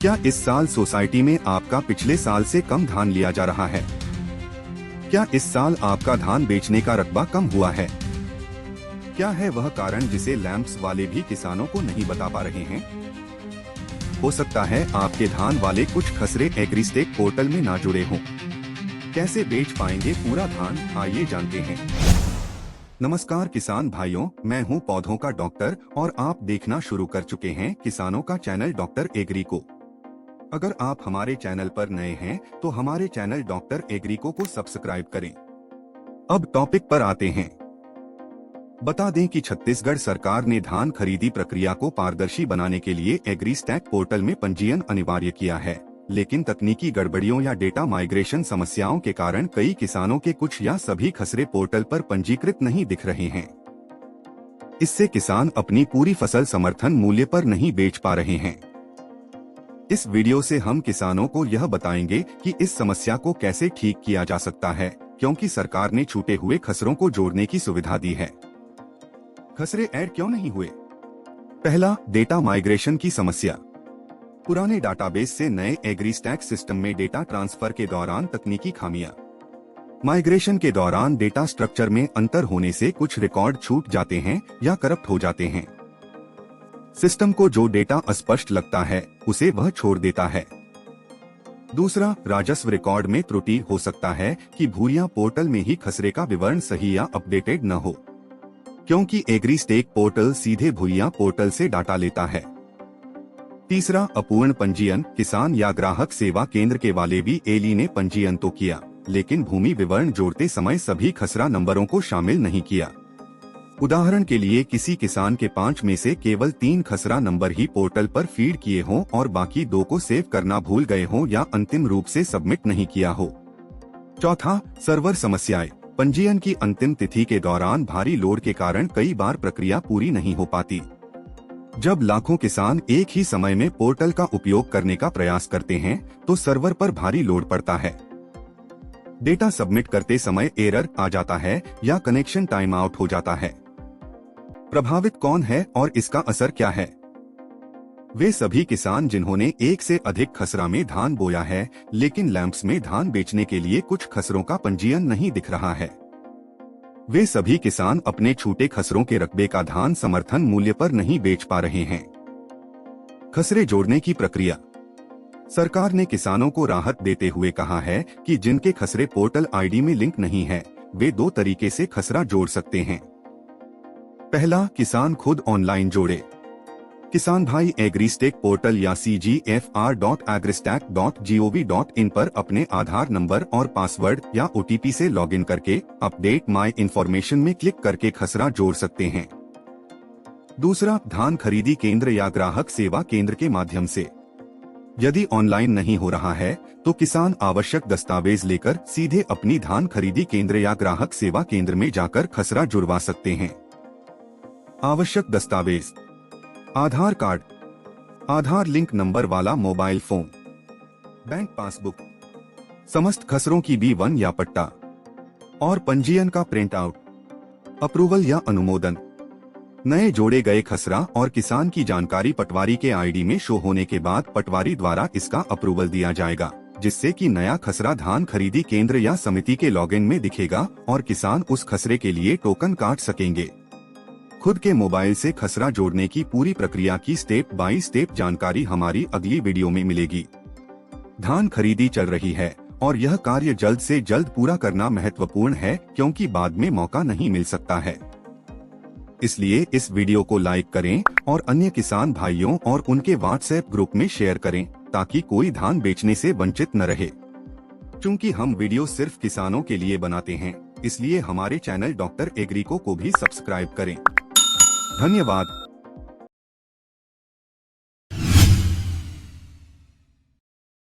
क्या इस साल सोसाइटी में आपका पिछले साल से कम धान लिया जा रहा है? क्या इस साल आपका धान बेचने का रकबा कम हुआ है? क्या है वह कारण जिसे लैंप्स वाले भी किसानों को नहीं बता पा रहे हैं? हो सकता है आपके धान वाले कुछ खसरे एग्रीस्टेक पोर्टल में ना जुड़े हों। कैसे बेच पाएंगे पूरा धान, आइए जानते हैं। नमस्कार किसान भाइयों, मैं हूं पौधों का डॉक्टर और आप देखना शुरू कर चुके हैं किसानों का चैनल डॉक्टर एग्री को। अगर आप हमारे चैनल पर नए हैं तो हमारे चैनल डॉक्टर एग्री को सब्सक्राइब करें। अब टॉपिक पर आते हैं। बता दें कि छत्तीसगढ़ सरकार ने धान खरीदी प्रक्रिया को पारदर्शी बनाने के लिए एग्रीस्टैक पोर्टल में पंजीयन अनिवार्य किया है, लेकिन तकनीकी गड़बड़ियों या डेटा माइग्रेशन समस्याओं के कारण कई किसानों के कुछ या सभी खसरे पोर्टल पर पंजीकृत नहीं दिख रहे हैं। इससे किसान अपनी पूरी फसल समर्थन मूल्य पर नहीं बेच पा रहे हैं। इस वीडियो से हम किसानों को यह बताएंगे कि इस समस्या को कैसे ठीक किया जा सकता है, क्योंकि सरकार ने छूटे हुए खसरों को जोड़ने की सुविधा दी है। खसरे ऐड क्यों नहीं हुए? पहला, डेटा माइग्रेशन की समस्या। पुराने डाटाबेस से नए एग्रीस्टैक सिस्टम में डेटा ट्रांसफर के दौरान तकनीकी खामियां। माइग्रेशन के दौरान डेटा स्ट्रक्चर में अंतर होने से कुछ रिकॉर्ड छूट जाते हैं या करप्ट हो जाते हैं। सिस्टम को जो डेटा अस्पष्ट लगता है उसे वह छोड़ देता है। दूसरा, राजस्व रिकॉर्ड में त्रुटि। हो सकता है कि भूरिया पोर्टल में ही खसरे का विवरण सही या अपडेटेड न हो, क्योंकि एग्रीस्टेक पोर्टल सीधे भूरिया पोर्टल से डाटा लेता है। तीसरा, अपूर्ण पंजीयन। किसान या ग्राहक सेवा केंद्र के वाले भी एली ने पंजीयन तो किया, लेकिन भूमि विवरण जोड़ते समय सभी खसरा नंबरों को शामिल नहीं किया। उदाहरण के लिए किसी किसान के 5 में से केवल 3 खसरा नंबर ही पोर्टल पर फीड किए हों और बाकी 2 को सेव करना भूल गए हों या अंतिम रूप से सबमिट नहीं किया हो। चौथा, सर्वर समस्याएं। पंजीयन की अंतिम तिथि के दौरान भारी लोड के कारण कई बार प्रक्रिया पूरी नहीं हो पाती। जब लाखों किसान एक ही समय में पोर्टल का उपयोग करने का प्रयास करते हैं तो सर्वर पर भारी लोड पड़ता है। डेटा सबमिट करते समय एरर आ जाता है या कनेक्शन टाइम आउट हो जाता है। प्रभावित कौन है और इसका असर क्या है? वे सभी किसान जिन्होंने एक से अधिक खसरा में धान बोया है, लेकिन लैंप्स में धान बेचने के लिए कुछ खसरों का पंजीयन नहीं दिख रहा है। वे सभी किसान अपने छूटे खसरों के रकबे का धान समर्थन मूल्य पर नहीं बेच पा रहे हैं। खसरे जोड़ने की प्रक्रिया। सरकार ने किसानों को राहत देते हुए कहा है कि जिनके खसरे पोर्टल आईडी में लिंक नहीं है, वे 2 तरीके से खसरा जोड़ सकते हैं। पहला, किसान खुद ऑनलाइन जोड़े। किसान भाई एग्रीस्टेक पोर्टल या cgfr.agristack.gov.in पर अपने आधार नंबर और पासवर्ड या OTP से लॉगिन करके अपडेट माई इन्फॉर्मेशन में क्लिक करके खसरा जोड़ सकते हैं। दूसरा, धान खरीदी केंद्र या ग्राहक सेवा केंद्र के माध्यम से। यदि ऑनलाइन नहीं हो रहा है तो किसान आवश्यक दस्तावेज लेकर सीधे अपनी धान खरीदी केंद्र या ग्राहक सेवा केंद्र में जाकर खसरा जुड़वा सकते हैं। आवश्यक दस्तावेज: आधार कार्ड, आधार लिंक नंबर वाला मोबाइल फोन, बैंक पासबुक, समस्त खसरों की B1 या पट्टा और पंजीयन का प्रिंट आउट, अप्रूवल या अनुमोदन। नए जोड़े गए खसरा और किसान की जानकारी पटवारी के आईडी में शो होने के बाद पटवारी द्वारा इसका अप्रूवल दिया जाएगा, जिससे कि नया खसरा धान खरीदी केंद्र या समिति के लॉगिन में दिखेगा और किसान उस खसरे के लिए टोकन काट सकेंगे। खुद के मोबाइल से खसरा जोड़ने की पूरी प्रक्रिया की स्टेप बाय स्टेप जानकारी हमारी अगली वीडियो में मिलेगी। धान खरीदी चल रही है और यह कार्य जल्द से जल्द पूरा करना महत्वपूर्ण है, क्योंकि बाद में मौका नहीं मिल सकता है। इसलिए इस वीडियो को लाइक करें और अन्य किसान भाइयों और उनके व्हाट्सएप ग्रुप में शेयर करें, ताकि कोई धान बेचने से वंचित न रहे। क्योंकि हम वीडियो सिर्फ किसानों के लिए बनाते हैं, इसलिए हमारे चैनल डॉक्टर एग्री को भी सब्सक्राइब करें। धन्यवाद।